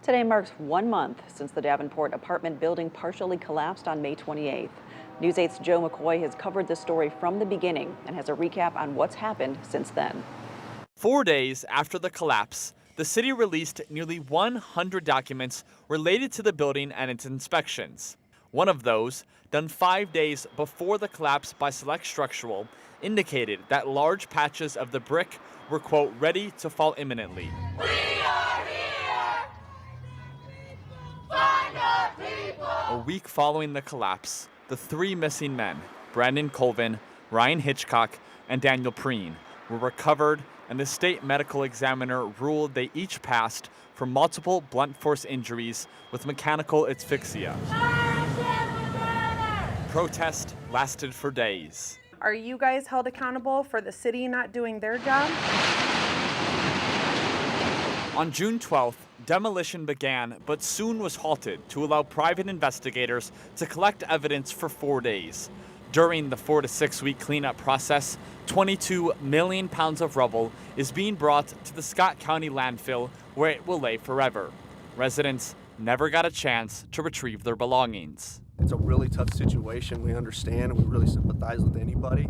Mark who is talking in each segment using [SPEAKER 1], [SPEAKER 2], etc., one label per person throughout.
[SPEAKER 1] Today marks 1 month since the Davenport apartment building partially collapsed on May 28th. News 8's Joe McCoy has covered this story from the beginning and has a recap on what's happened since then.
[SPEAKER 2] 4 days after the collapse, the city released nearly 100 documents related to the building and its inspections. One of those, done 5 days before the collapse by Select Structural, indicated that large patches of the brick were, quote, ready to fall imminently.
[SPEAKER 3] We are here! Find our people!
[SPEAKER 2] A week following the collapse, the 3 missing men, Brandon Colvin, Ryan Hitchcock, and Daniel Preen, were recovered, and the state medical examiner ruled they each passed from multiple blunt force injuries with mechanical asphyxia. Protest lasted for days.
[SPEAKER 4] Are you guys held accountable for the city not doing their job?
[SPEAKER 2] On June 12th, demolition began, but soon was halted to allow private investigators to collect evidence for 4 days. During the 4 to 6 week cleanup process, 22 million pounds of rubble is being brought to the Scott County landfill, where it will lay forever. Residents never got a chance to retrieve their belongings.
[SPEAKER 5] It's a really tough situation. We understand and we really sympathize with anybody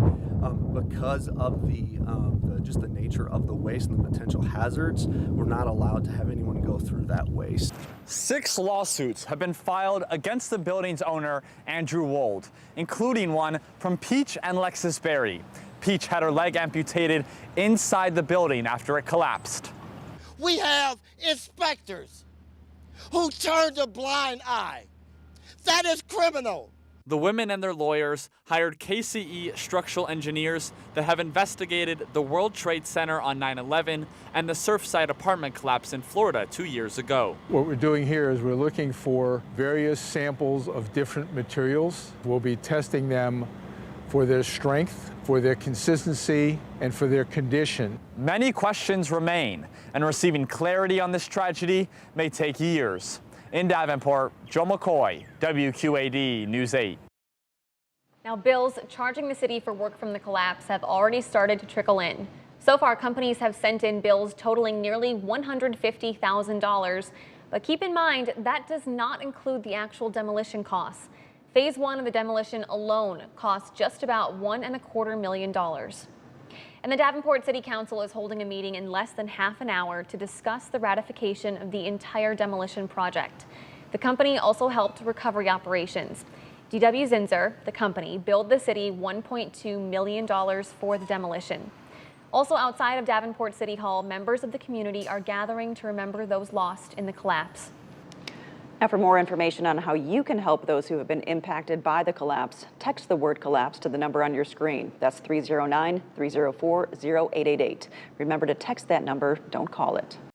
[SPEAKER 5] because of just the nature of the waste and the potential hazards. We're not allowed to have anyone go through that waste.
[SPEAKER 2] 6 lawsuits have been filed against the building's owner, Andrew Wold, including one from Peach and Lexis Berry. Peach had her leg amputated inside the building after it collapsed.
[SPEAKER 6] We have inspectors who turned a blind eye. That is criminal.
[SPEAKER 2] The women and their lawyers hired KCE structural engineers that have investigated the World Trade Center on 9/11 and the Surfside apartment collapse in Florida 2 years ago.
[SPEAKER 7] What we're doing here is we're looking for various samples of different materials. We'll be testing them for their strength, for their consistency, and for their condition.
[SPEAKER 2] Many questions remain, and receiving clarity on this tragedy may take years. In Davenport, Joe McCoy, WQAD News 8.
[SPEAKER 8] Now, bills charging the city for work from the collapse have already started to trickle in. So far, companies have sent in bills totaling nearly $150,000. But keep in mind, that does not include the actual demolition costs. Phase 1 of the demolition alone cost just about $1.25 million. And the Davenport City Council is holding a meeting in less than half an hour to discuss the ratification of the entire demolition project. The company also helped recovery operations. DW Zinsser, the company, billed the city $1.2 million for the demolition. Also outside of Davenport City Hall, members of the community are gathering to remember those lost in the collapse.
[SPEAKER 1] Now, for more information on how you can help those who have been impacted by the collapse, text the word collapse to the number on your screen. That's 309-304-0888. Remember to text that number, don't call it.